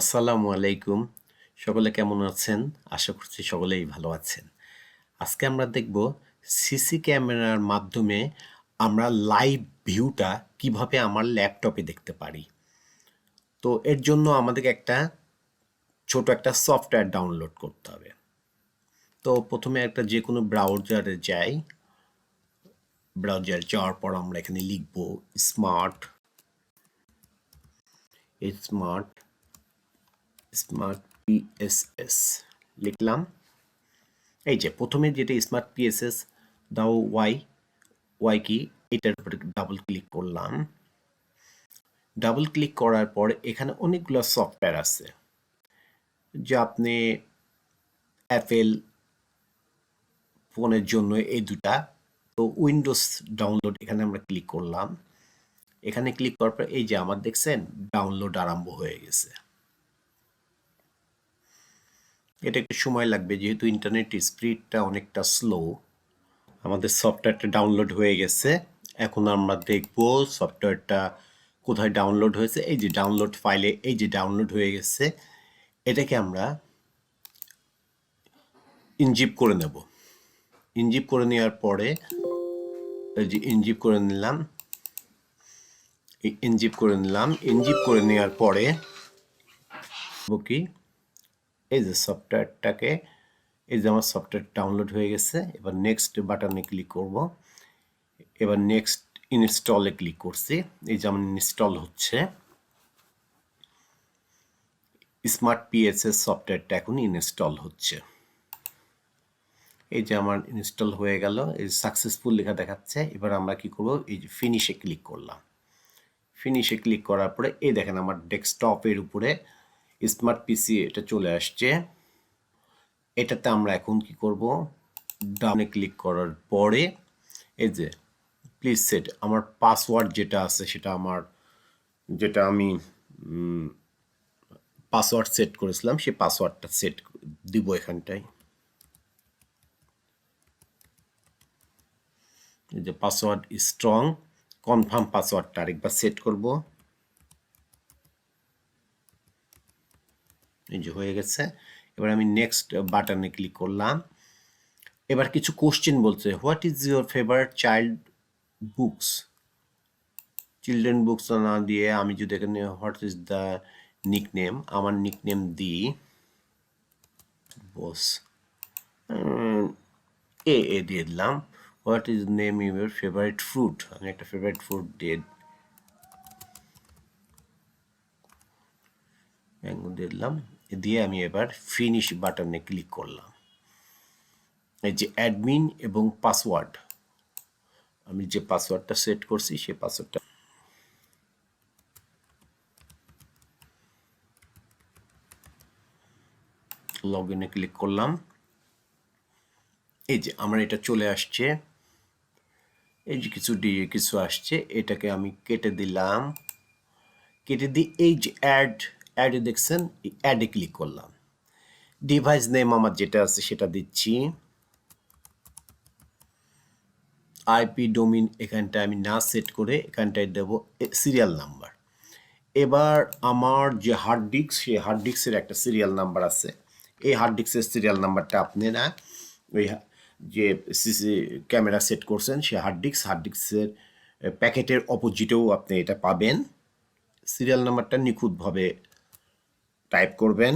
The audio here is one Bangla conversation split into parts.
আসসালামু আলাইকুম। সকলে কেমন আছেন? আশা করছি সকলেই ভালো আছেন। আজকে আমরা দেখব সিসি ক্যামেরার মাধ্যমে আমরা লাইভ ভিউটা কিভাবে আমার ল্যাপটপে দেখতে পারি। তো এর জন্য আমাদেরকে ছোট একটা সফটওয়্যার ডাউনলোড করতে হবে। তো প্রথমে একটা যে কোনো ব্রাউজারে যাই। ব্রাউজারে যাওয়ার পর আমরা এখানে লিখব স্মার্ট স্মার্ট স্মার্ট পিএসএস লিখলাম। এই যে প্রথমে যেটা স্মার্ট পিএসএস দাও ওয়াই কি এটার উপরে ডাবল ক্লিক করলাম। ডাবল ক্লিক করার পর এখানে অনেকগুলো সফটওয়্যার আছে, যে আপনি অ্যাপেল ফোনের জন্য এই দুটা। তো উইন্ডোজ ডাউনলোড এখানে আমরা ক্লিক করলাম। এখানে ক্লিক করার পর এই যে আমার দেখছেন ডাউনলোড আরম্ভ হয়ে গেছে। এটা একটু সময় লাগবে যেহেতু ইন্টারনেট স্পিডটা অনেকটা স্লো। আমাদের সফটওয়্যারটা ডাউনলোড হয়ে গেছে। এখন আমরা দেখব সফটওয়্যারটা কোথায় ডাউনলোড হয়েছে। এই যে ডাউনলোড ফাইলে এই যে ডাউনলোড হয়ে গেছে। এটাকে আমরা ইনজিপ করে নেব। ইনজিপ করে নেওয়ার পরে এই যে ইনজিপ করে নিলাম। ইনজিপ করে নেওয়ার পরে কি এই যে সফটওয়্যারটাকে এই যে আমার সফটওয়্যার ডাউনলোড হয়ে গেছে। এবার নেক্সট বাটনে ক্লিক করব। এবার নেক্সট ইনস্টলে ক্লিক করছি। এই যে আমার ইনস্টল হচ্ছে। স্মার্ট পিএসএস সফটওয়্যারটা এখন ইনস্টল হচ্ছে। এই যে আমার ইনস্টল হয়ে গেল, এই সাকসেসফুল লেখা দেখাচ্ছে। এবার আমরা কি করব, এই যে ফিনিশে ক্লিক করলাম। ফিনিশে ক্লিক করার পরে এই দেখেন আমার ডেস্কটপের উপরে স্মার্ট পিসি এটা চলে আসছে। এটাতে আমরা এখন কি করব, ডাউনে ক্লিক করার পরে এই যে প্লিজ সেট আমার পাসওয়ার্ড যেটা আছে সেটা আমি পাসওয়ার্ড সেট করেছিলাম সেই পাসওয়ার্ডটা সেট দিব এখানটায়। এই যে পাসওয়ার্ড স্ট্রং কনফার্ম পাসওয়ার্ডটা আরেকবার সেট করব। এই যে হয়ে গেছে। এবার আমি নেক্সট বাটনে ক্লিক করলাম। এবার কিছু কোশ্চেন বলছে, what is your favourite child books. Children books না দিয়ে আমি যদি এখানে হোয়াট ইজ দ্য নিকনেম, আমার নিকনেম দিই বস এ দিয়ে দিলাম। What is name your favourite fruit, আমি একটা ফেভারিট ফ্রুট দিয়ে দিলাম। দিয়ে আমি এবার ফিনিশ বাটনে ক্লিক করলাম। এই যে অ্যাডমিন এবং পাসওয়ার্ড, আমি যে পাসওয়ার্ডটা সেট করছি সেই পাসওয়ার্ডটা লগ ইনে ক্লিক করলাম। এই যে আমার এটা চলে আসছে। এই যে কিছু আসছে, এটাকে আমি কেটে দিলাম। কেটে দিয়ে এই যে অ্যাডে দেখছেন, এই অ্যাডে ক্লিক করলাম। ডিভাইস নেম আমার যেটা আছে সেটা দিচ্ছি। আইপি ডোমিন এখানটায় আমি না সেট করে এখানটায় দেব সিরিয়াল নাম্বার। এবার আমার যে হার্ড ডিস্ক সেই হার্ড ডিস্কের একটা সিরিয়াল নাম্বার আছে। এই হার্ড ডিস্কের সিরিয়াল নাম্বারটা আপনারা ওই যে সিসি ক্যামেরা সেট করছেন সেই হার্ড ডিস্কের প্যাকেটের অপোজিটেও আপনি এটা পাবেন। সিরিয়াল নাম্বারটা নিখুঁতভাবে টাইপ করবেন।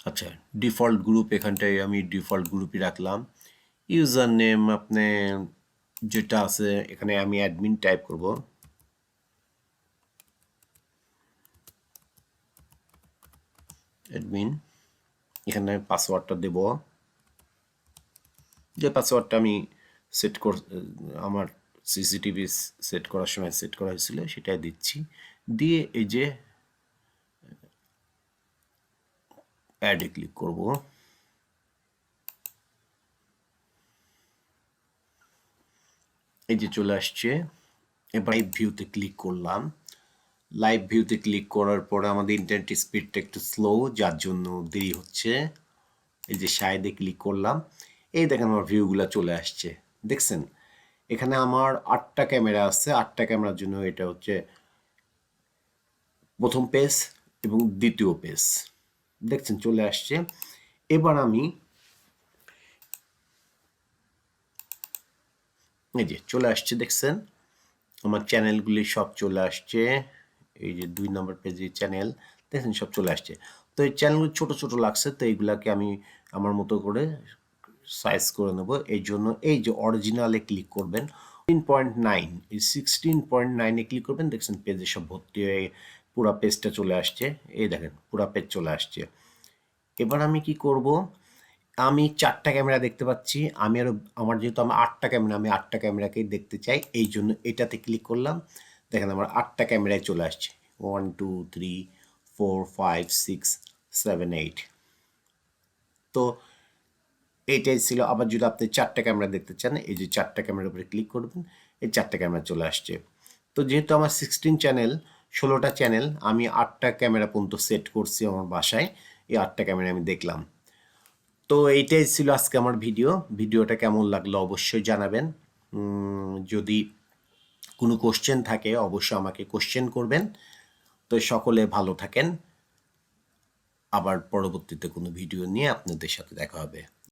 আচ্ছা, ডিফল্ট গ্রুপ এখানটায় আমি ডিফল্ট গ্রুপই রাখলাম। ইউজার নেম আপনি যেটা আছে এখানে আমি অ্যাডমিন টাইপ করব। অ্যাডমিন এখানে পাসওয়ার্ডটা দেব, যে পাসওয়ার্ডটা আমি আমার সিসিটিভি সেট করার সময় সেট করা হয়েছিল সেটাই দিচ্ছি। দিয়ে এই যে অ্যাডে ক্লিক করব। এই যে চলে আসছে। এবার লাইভ ভিউতে ক্লিক করলাম। লাইভ ভিউতে ক্লিক করার পরে আমাদের ইন্টারনেট স্পিডটা একটু স্লো, যার জন্য দেরি হচ্ছে। এই যে শায়েদে ক্লিক করলাম। এই দেখেন আমার ভিউগুলো চলে আসছে, দেখছেন? এখানে আমার 8টা ক্যামেরা আছে। 8টা ক্যামেরার জন্য এটা হচ্ছে প্রথম পেজ এবং দ্বিতীয় পেজ, দেখছেন চলে আসছে। এবার আমি এই যে চলে আসছে, দেখছেন আমার চ্যানেলগুলি সব চলে আসছে। এই যে 2 নম্বর পেজে চ্যানেল, দেখছেন সব চলে আসছে। তো এই চ্যানেলগুলো ছোট ছোট লাগছে, তো এইগুলাকে আমি আমার মতো করে সাইজ করে নেব। এই জন্য এই যে অরিজিনালে ক্লিক করবেন, 16.9, এই 16.9 এ ক্লিক করবেন, দেখছেন পেজে সব ভর্তি হয়ে পুরা পেজটা চলে আসছে। এই দেখেন পুরা পেজ চলে আসছে। এবার আমি কি করব, আমি 4টা ক্যামেরা দেখতে পাচ্ছি। আমি আরো আমার যেহেতু আমার 8টা ক্যামেরা, আমি 8টা ক্যামেরাকেই দেখতে চাই। এই জন্য এটাতে ক্লিক করলাম। দেখেন আমার 8টা ক্যামেরায় চলে আসছে। 1 2 3 4 5 6 7 8। তো এইটাই ছিল। আবার যদি আপনি 4টা ক্যামেরা দেখতে চান, এই যে 4টা ক্যামেরার উপরে ক্লিক করবেন, এই 4টা ক্যামেরা চলে আসছে। তো যেহেতু আমার 16 চ্যানেল, 16টা চ্যানেল, আমি 8টা ক্যামেরা পর্যন্ত সেট করছি আমার বাসায়। এই 8টা ক্যামেরা আমি দেখলাম। তো এইটাই ছিল আজকে আমার ভিডিও। ভিডিওটা কেমন লাগলো অবশ্যই জানাবেন। যদি কোনো কোশ্চেন থাকে অবশ্যই আমাকে কোশ্চেন করবেন। তো সকলে ভালো থাকেন। আবার পরবর্তীতে কোনো ভিডিও নিয়ে আপনাদের সাথে দেখা হবে।